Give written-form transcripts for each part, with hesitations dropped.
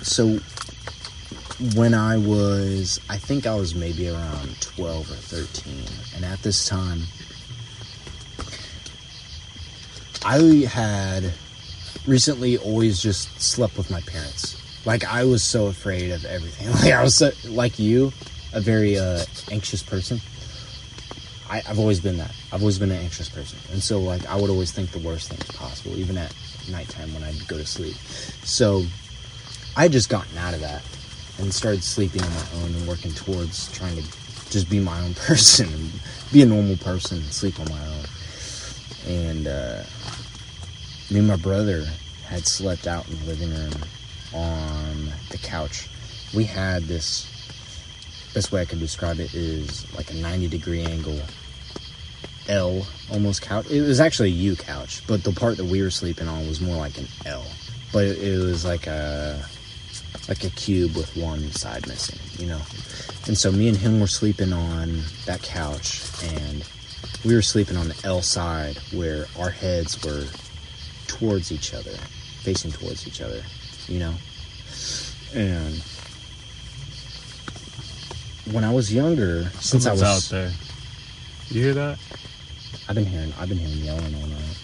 So when I think I was maybe around 12 or 13, and at this time, I had recently always just slept with my parents. Like, I was so afraid of everything. Like, I was so, like you, a very anxious person. I've always been that. I've always been an anxious person. And so, like, I would always think the worst things possible, even at nighttime when I'd go to sleep. So, I had just gotten out of that and started sleeping on my own and working towards trying to just be my own person and be a normal person and sleep on my own. And me and my brother had slept out in the living room on the couch. We had this, best way I can describe it is like a 90-degree angle L almost couch. It was actually a U couch, but the part that we were sleeping on was more like an L. But it was like a cube with one side missing, you know. And so me and him were sleeping on that couch, and we were sleeping on the L side where our heads were towards each other, facing towards each other, you know. And when I was younger, since Someone's I was out there, you hear that? I've been hearing yelling all night.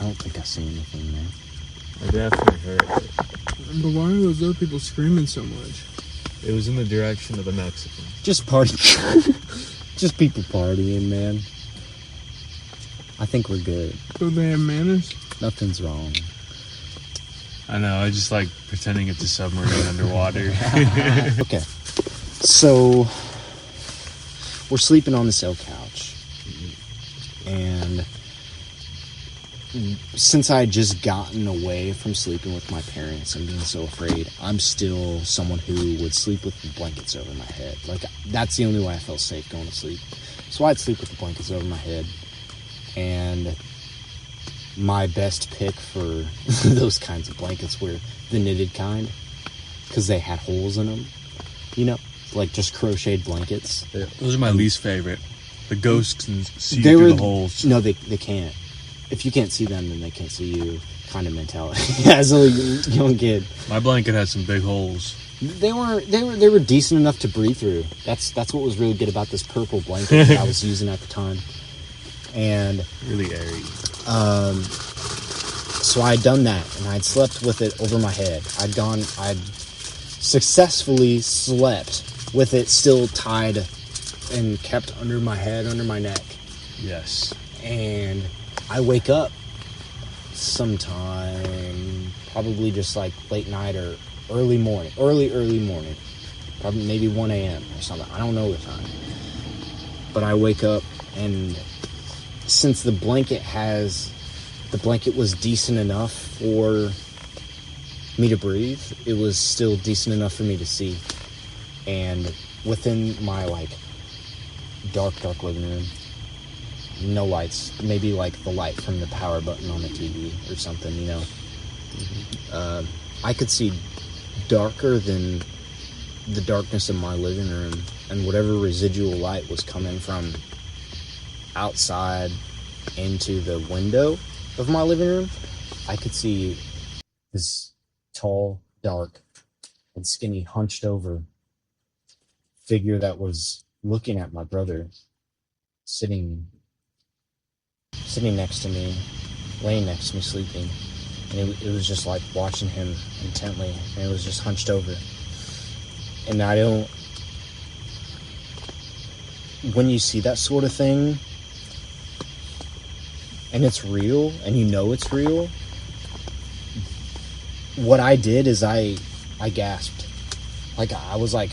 I don't think I see anything, man. I definitely heard it. But why are those other people screaming so much? It was in the direction of the Mexican. Just party. Just people partying, man. I think we're good. Do they have manners? Nothing's wrong. I know, I just like pretending it's a submarine underwater. Okay. So, we're sleeping on this L couch. And since I had just gotten away from sleeping with my parents and being so afraid, I'm still someone who would sleep with the blankets over my head. Like, that's the only way I felt safe going to sleep. So I'd sleep with the blankets over my head. And my best pick for those kinds of blankets were the knitted kind, because they had holes in them, you know, like just crocheted blankets. Those are my least favorite. The ghosts can see through the holes. No, they can't. If you can't see them, then they can't see you, kind of mentality as a young kid. My blanket has some big holes. They were decent enough to breathe through. That's what was really good about this purple blanket that I was using at the time. And Really airy. so I'd done that, and I'd slept with it over my head. I'd successfully slept with it still tied and kept under my head, under my neck. Yes. And I wake up sometime, probably just like late night or early morning, probably maybe 1 a.m. or something. I don't know the time. But I wake up, and since the blanket was decent enough for me to breathe, it was still decent enough for me to see. And within my like dark living room, no lights, maybe like the light from the power button on the TV or something, you know. I could see darker than the darkness of my living room, and whatever residual light was coming from outside into the window of my living room, I could see this tall, dark, and skinny, hunched over figure that was looking at my brother, sitting next to me, laying next to me, sleeping. And it was just like watching him intently, and it was just hunched over. And when you see that sort of thing, and it's real, and you know it's real, what I did is I gasped. Like, I was like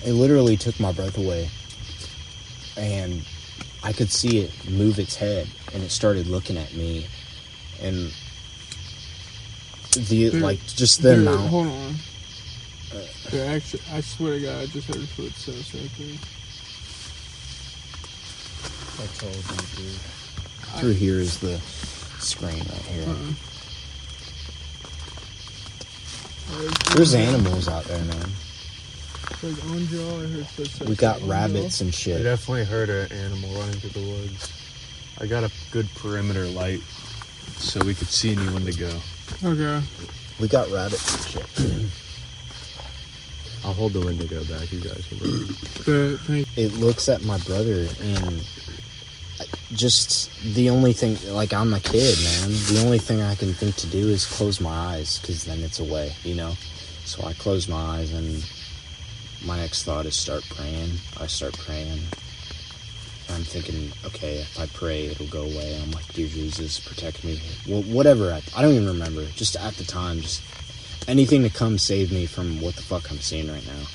it literally took my breath away. And I could see it move its head, and it started looking at me, and amount. Hold on. Actually, I swear to God, I just heard footsteps right there. I told you, dude. Through here is the screen right here. There's animals out there, man. Like on Joe, I heard footsteps. We got rabbits and I shit. definitely heard an animal running through the woods. I got a good perimeter light so we could see anyone to go. Okay. We got rabbits and shit. I'll hold the window back, you guys can go. Good. Thank It looks at my brother, and just the only thing, like, I'm a kid, man. The only thing I can think to do is close my eyes, because then it's away, you know? So I close my eyes, and my next thought is start praying. I start praying. I'm thinking, okay, if I pray, it'll go away. I'm like, dear Jesus, protect me. Well, whatever. I don't even remember. Just at the time, just anything to come save me from what the fuck I'm seeing right now.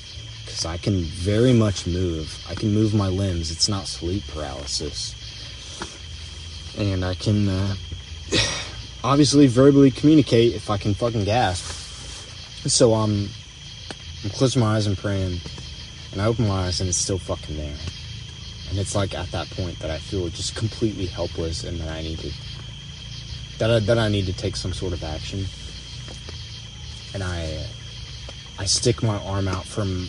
Because I can very much move. I can move my limbs. It's not sleep paralysis. And I can obviously verbally communicate if I can fucking gasp. So I'm closing my eyes and praying. And I open my eyes and it's still fucking there. And it's like at that point that I feel just completely helpless and that I need to take some sort of action. And I stick my arm out I'm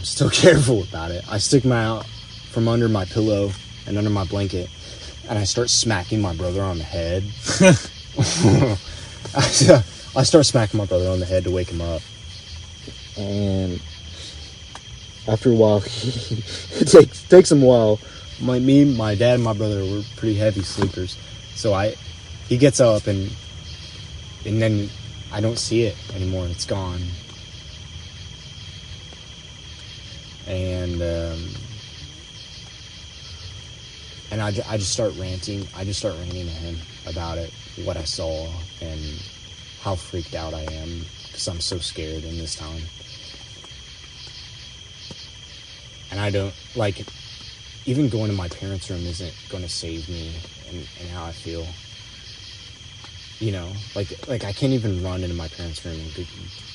still careful about it. I stick my out from under my pillow and under my blanket, and I start smacking my brother on the head. I start smacking my brother on the head to wake him up. And after a while, it takes him a while. My dad, and my brother were pretty heavy sleepers. So he gets up and then I don't see it anymore. It's gone. And I just start ranting. I just start ranting to him about it, what I saw, and how freaked out I am because I'm so scared in this time. And I don't, like, even going to my parents' room isn't going to save me and how I feel. You know, like I can't even run into my parents' room and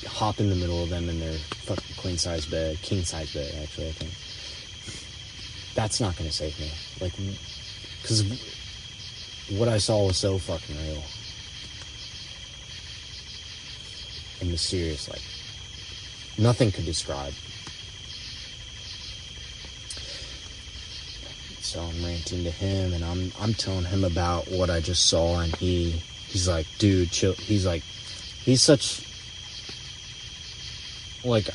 hop in the middle of them in their fucking king-size bed, actually, I think. That's not going to save me. Like, because what I saw was so fucking real. And mysterious, like, nothing could describe. So I'm ranting to him, and I'm telling him about what I just saw, and he's like, dude, chill. He's like, he's such, like,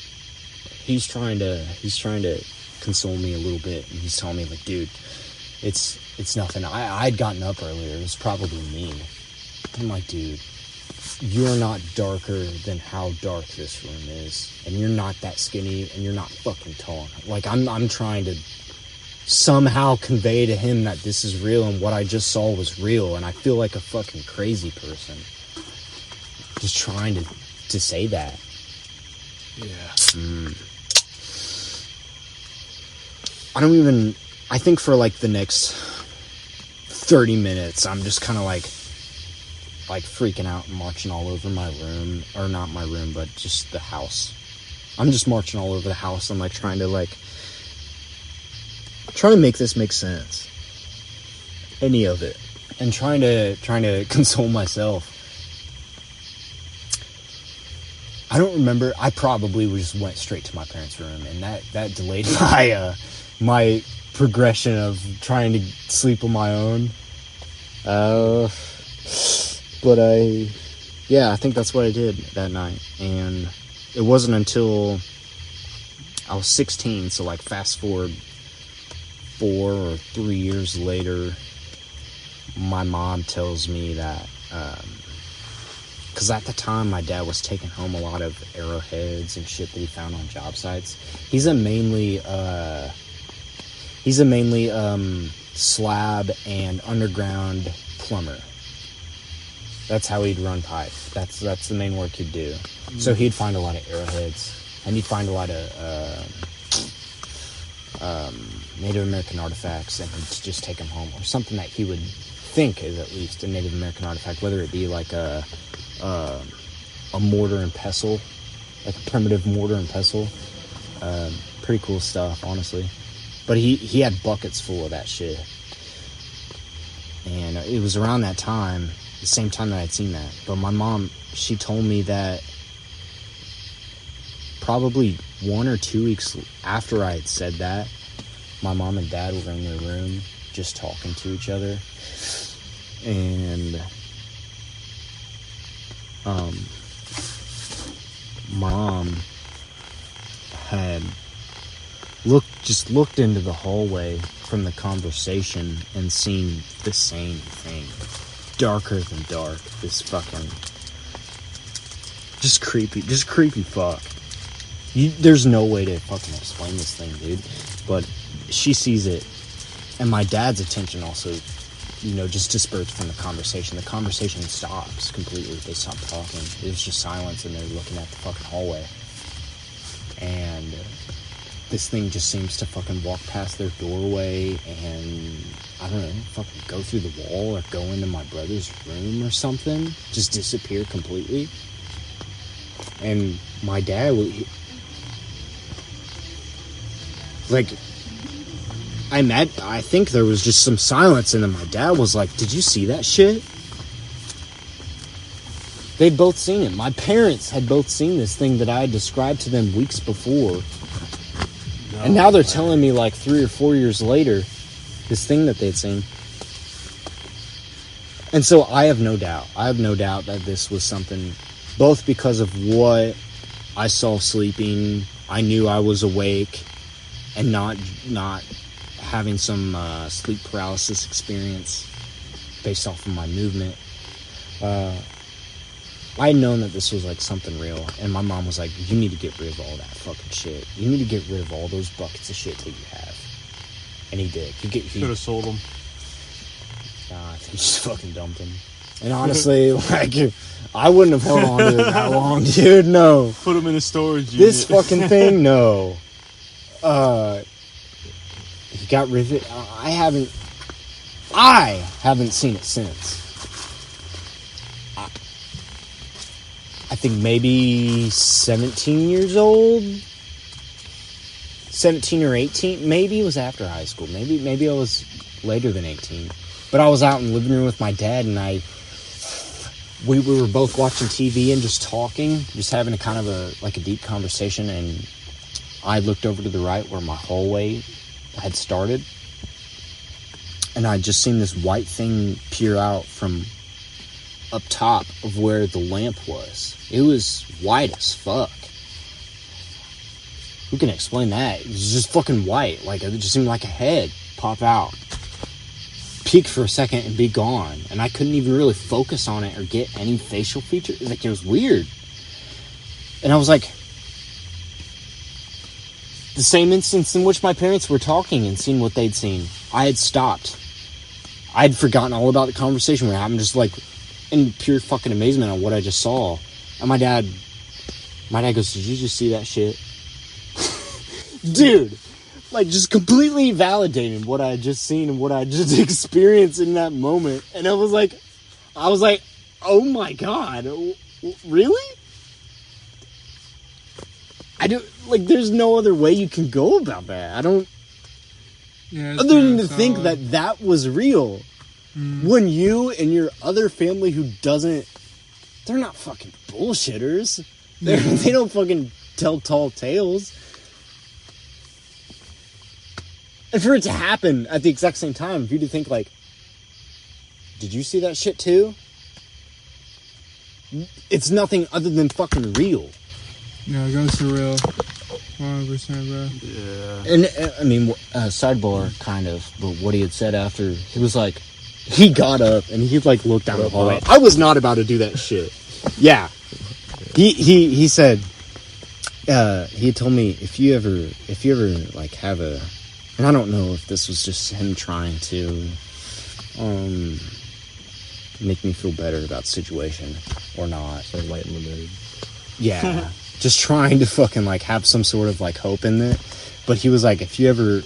he's trying to console me a little bit, and he's telling me, like, dude, it's nothing. I'd gotten up earlier. It was probably me. I'm like, dude, you're not darker than how dark this room is, and you're not that skinny, and you're not fucking tall. Like, I'm trying to somehow convey to him that this is real and what I just saw was real, and I feel like a fucking crazy person just trying to say that. Yeah. I think for like the next 30 minutes I'm just kind of like freaking out and marching all over my room, or not my room, but just the house. I'm just marching all over the house. I'm like trying to make this make sense, any of it, and trying to console myself. I don't remember. I probably just went straight to my parents' room, and that delayed my progression of trying to sleep on my own. But I think that's what I did that night, and it wasn't until I was 16, so like fast forward 4 or 3 years later, my mom tells me that, because at the time my dad was taking home a lot of arrowheads and shit that he found on job sites. He's a mainly slab and underground plumber. That's how he'd run pipe. That's the main work he'd do. So he'd find a lot of arrowheads, and he'd find a lot of Native American artifacts, and he'd just take them home, or something that he would think is at least a Native American artifact, whether it be like a mortar and pestle, like a primitive mortar and pestle. Pretty cool stuff, honestly. But he had buckets full of that shit. And it was around that time, the same time that I'd seen that. But my mom, she told me that probably 1 or 2 weeks after I had said that, my mom and dad were in their room just talking to each other. And Mom had looked into the hallway from the conversation and seen the same thing. Darker than dark. This fucking... Just creepy fuck. There's no way to fucking explain this thing, dude. But she sees it, and my dad's attention also, just dispersed from the conversation. The conversation stops completely. They stop talking. There's just silence, and they're looking at the fucking hallway. And this thing just seems to fucking walk past their doorway and, I don't know, fucking go through the wall or go into my brother's room or something. Just disappear completely. And my dad, I think there was just some silence, and then my dad was like, "Did you see that shit?" They'd both seen it. My parents had both seen this thing that I had described to them weeks before. And now they're telling me, like, 3 or 4 years later, this thing that they'd seen. And so I have no doubt that this was something, both because of what I saw sleeping, I knew I was awake, and not having some sleep paralysis experience based off of my movement. I had known that this was like something real, and my mom was like, "You need to get rid of all that fucking shit. You need to get rid of all those buckets of shit that you have." And he did. He could have sold them. Nah, I think he just fucking dumped them. And honestly, like, I wouldn't have held on to it that long, dude. No. Put them in a storage unit. This fucking thing, no. He got rid of it. I haven't seen it since. I think maybe 17 years old. 17 or 18. Maybe it was after high school. Maybe I was later than 18. But I was out in the living room with my dad, and we were both watching TV and just talking, just having a kind of a deep conversation, and I looked over to the right where my hallway had started, and I'd just seen this white thing peer out from up top of where the lamp was. It was white as fuck. Who can explain that? It was just fucking white. Like, it just seemed like a head pop out, peek for a second, and be gone. And I couldn't even really focus on it or get any facial features. Like, it was weird. And I was like, the same instance in which my parents were talking and seeing what they'd seen. I had stopped. I had forgotten all about the conversation we were having, just like in pure fucking amazement on what I just saw. And my dad goes, "Did you just see that shit?" Dude, like, just completely validating what I had just seen and what I just experienced in that moment. And I was like, oh my God, really? There's no other way you can go about that. other than to think that was real. When you and your other family who doesn't, they're not fucking bullshitters. They don't fucking tell tall tales. And for it to happen at the exact same time, for you to think like, did you see that shit too? It's nothing other than fucking real. No, it goes to real. 100%, bro. Yeah. And, I mean, sidebar, kind of, but what he had said after, he was like, he got up and he like looked down the hallway. I was not about to do that shit. Yeah. He said, he told me, if you ever like have a, and I don't know if this was just him trying to make me feel better about the situation or not. So lighten the mood. Yeah. Just trying to fucking like have some sort of like hope in it. But he was like, if you ever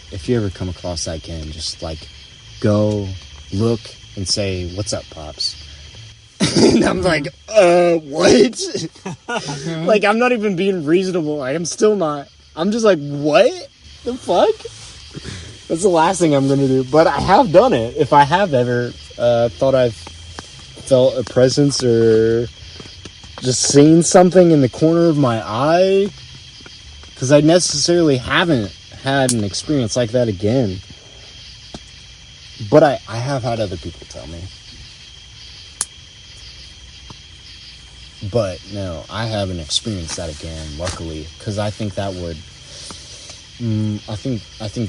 come across that again, just like go look and say, "What's up, Pops?" And I'm like, what? Like, I'm not even being reasonable. Like, I'm still not. I'm just like, what the fuck? That's the last thing I'm gonna do. But I have done it. If I have ever thought I've felt a presence or just seen something in the corner of my eye, because I necessarily haven't had an experience like that again. But I have had other people tell me. But no, I haven't experienced that again, luckily, because I think that would, I think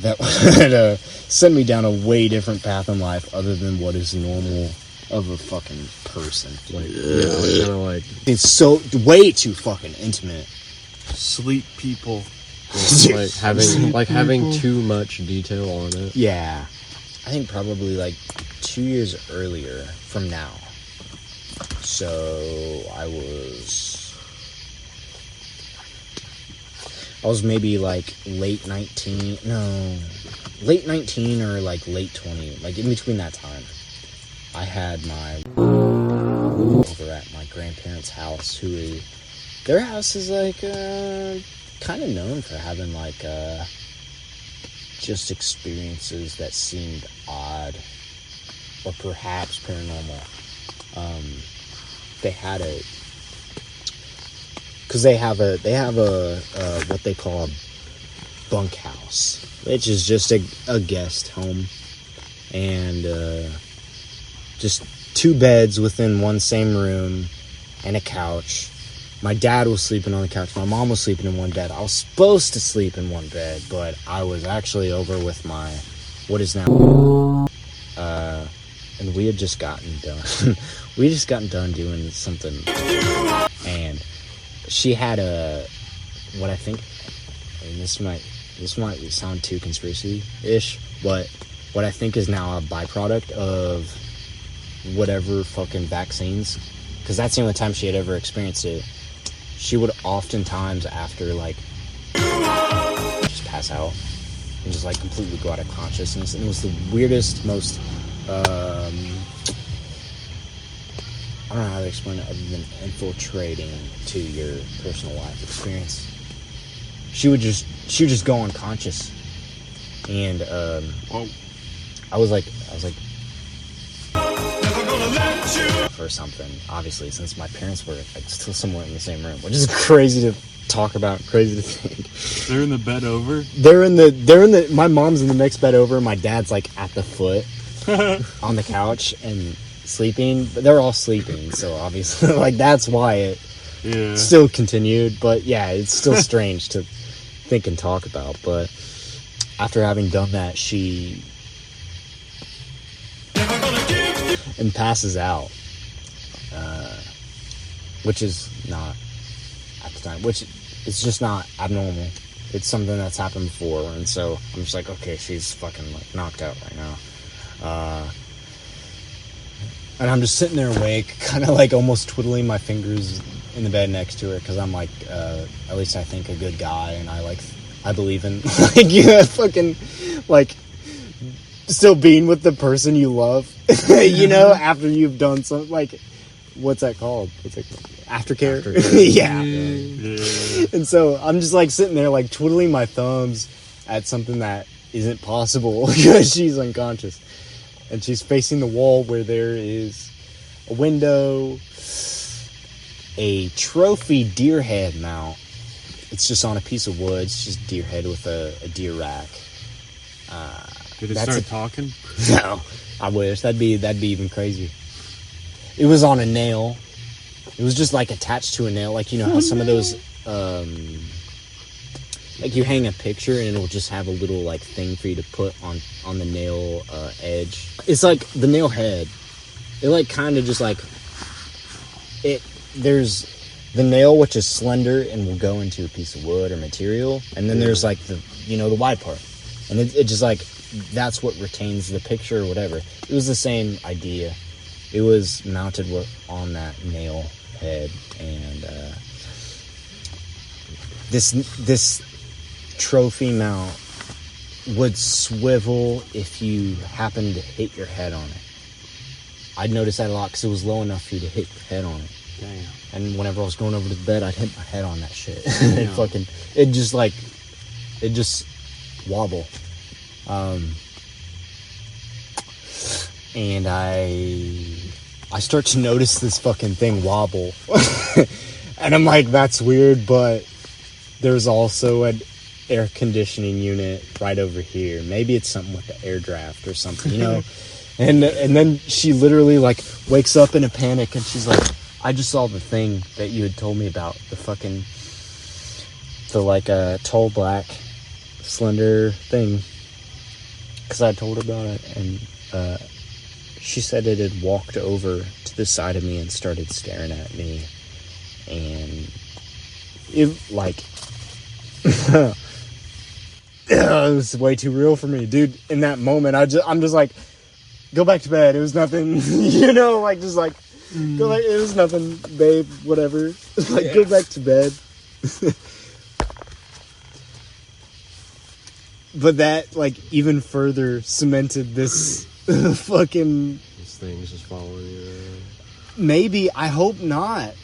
that would send me down a way different path in life other than what is normal of a fucking person. Like, yeah, kind of like It's so way too fucking intimate. Sleep people. like having too much detail on it. Yeah, I think probably like 2 years earlier from now. So I was maybe like late 19 or like late 20, like in between that time. I had my over at my grandparents' house, their house is like kind of known for having like just experiences that seemed odd or perhaps paranormal. They had because they have a what they call a bunkhouse, which is just a guest home, and just 2 beds within one same room and a couch. My dad was sleeping on the couch. My mom was sleeping in one bed. I was supposed to sleep in one bed, but I was actually over with my what is now and we had just gotten done. We just gotten done doing something, and she had what I think, and this might sound too conspiracy-ish, but what I think is now a byproduct of whatever fucking vaccines, because that's the only time she had ever experienced it. She would oftentimes, after like, just pass out and just like completely go out of consciousness, and it was the weirdest, most I don't know how to explain it other than infiltrating to your personal life experience. She would just go unconscious, and I was like for something, obviously, since my parents were like still somewhere in the same room, which is crazy to talk about, crazy to think. They're in the bed over? They're in the my mom's in the next bed over, my dad's like at the foot on the couch and sleeping, but they're all sleeping, so obviously like that's why it still continued. But yeah, it's still strange to think and talk about. But after having done that, she and passes out, which is not at the time, which it's just not abnormal. It's something that's happened before, and so I'm just like, okay, she's fucking like knocked out right now. And I'm just sitting there awake, kind of like almost twiddling my fingers in the bed next to her, because I'm like, at least I think a good guy, and I believe in like fucking like still being with the person you love, you know, after you've done something like, what's that called? Aftercare? Yeah. And so I'm just like sitting there like twiddling my thumbs at something that isn't possible because she's unconscious. And she's facing the wall where there is a window, a trophy deer head mount. It's just on a piece of wood. It's just deer head with a deer rack. Did it start talking? No, I wish. That'd be even crazy. It was on a nail. It was just like attached to a nail, like you know how some of those, like you hang a picture and it'll just have a little like thing for you to put on the nail edge. It's like the nail head. It like kind of just like it. There's the nail, which is slender and will go into a piece of wood or material, and then there's like the the wide part, and it just like that's what retains the picture or whatever. It was the same idea. It was mounted on that nail head, and this trophy mount would swivel if you happened to hit your head on it. I'd notice that a lot because it was low enough for you to hit your head on it. Damn. And whenever I was going over to the bed, I'd hit my head on that shit. It just wobble. And I start to notice this fucking thing wobble. And I'm like, that's weird, but there's also air conditioning unit right over here. Maybe it's something with the air draft or something, you know? And then she literally, like, wakes up in a panic, and she's like, I just saw the thing that you had told me about, tall, black, slender thing. Because I told her about it, and she said it had walked over to the side of me and started staring at me. And it, like... it was way too real for me, dude. In that moment, I'm just like, go back to bed. It was nothing, you know, like, just like, go back. It was nothing, babe, whatever. Like, go back to bed. But that, like, even further cemented this fucking... This thing's just following you around. Maybe. I hope not.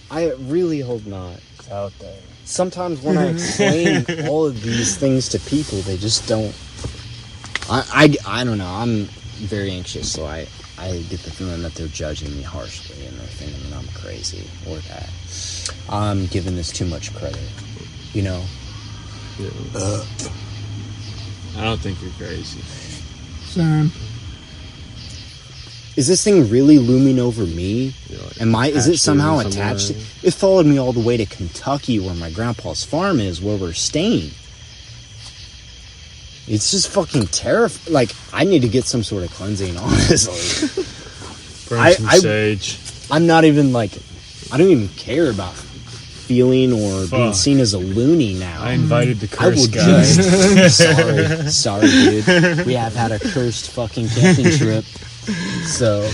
I really hope not. It's out there. Sometimes when I explain all of these things to people, they just don't... I don't know. I'm very anxious, so I get the feeling that they're judging me harshly and they're thinking that I'm crazy or that I'm giving this too much credit, you know? Yeah. I don't think you're crazy. Sam. Is this thing really looming over me? Yeah, Is it somehow attached? somewhere. It followed me all the way to Kentucky, where my grandpa's farm is, where we're staying. It's just fucking terrifying. Like, I need to get some sort of cleansing, honestly. Burn some sage. I'm not even, like, I don't even care about feeling or being seen as a loony now. I invited the I will curse guy. just... Sorry, dude. We have had a cursed fucking camping trip. So,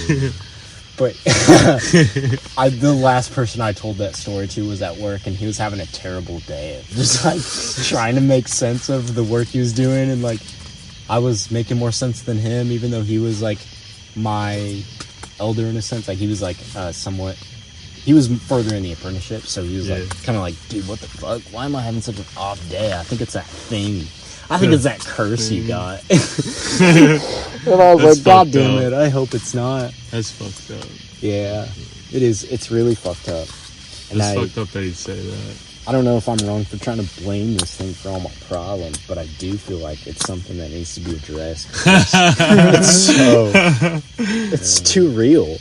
but the last person I told that story to was at work, and he was having a terrible day of just like trying to make sense of the work he was doing, and like I was making more sense than him, even though he was like my elder in a sense. Like he was like he was further in the apprenticeship, so he was like kind of like, dude, what the fuck? Why am I having such an off day? I think it's that thing. I think it's that curse you got. And I was like, God damn it, I hope it's not. That's fucked up. Yeah, it is. It's really fucked up. And It's fucked up that he'd say that. I don't know if I'm wrong for trying to blame this thing for all my problems, but I do feel like it's something that needs to be addressed. It's too real.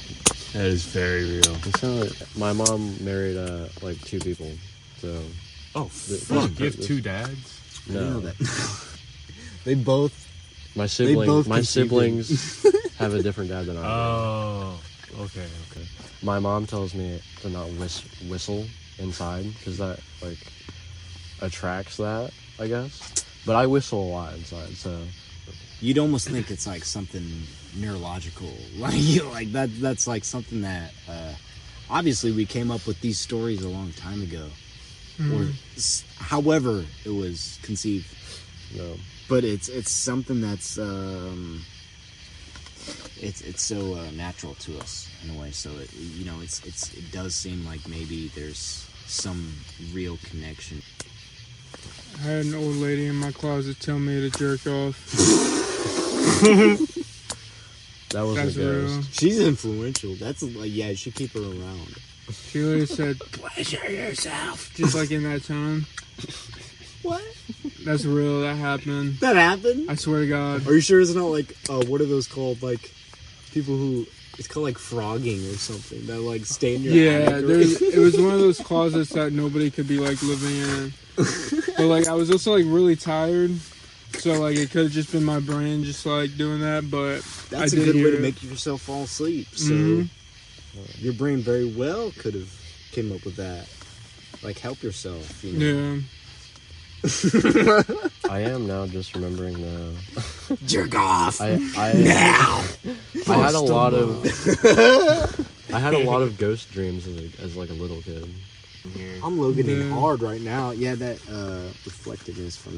That is very real. It's kind of like my mom married like two people, so. Oh, fuck. You have two dads? I didn't know No, that. They both. my both siblings have a different dad than I do. Oh, okay. My mom tells me to not whistle inside because that like attracts that, I guess. But I whistle a lot inside, so You'd almost think it's like something neurological, like that's like something that obviously we came up with these stories a long time ago, or however it was conceived. no. But it's something that's it's so natural to us in a way. So it does seem like maybe there's some real connection. I had an old lady in my closet tell me to jerk off. That was That's a ghost. real. She's influential. That's like, yeah, you should keep her around. She literally said, pleasure yourself. Just like in that tone. What? That's real. That happened. That happened? I swear to God. Are you sure it's not like what are those called? Like people who it's called like frogging or something that like stay in your Yeah, attic or- it was one of those closets that nobody could be like living in. But like I was also like really tired, so like it could have just been my brain just like doing that. But That's I a did good way hear to it. make yourself fall asleep. So Mhm. your brain very well could have came up with that. Like help yourself. You know? Yeah. I am now just remembering now. Jerk off. I Now. had a lot of I had a lot of ghost dreams as like a little kid. I'm locating Yeah. hard right now. Yeah, that reflected is from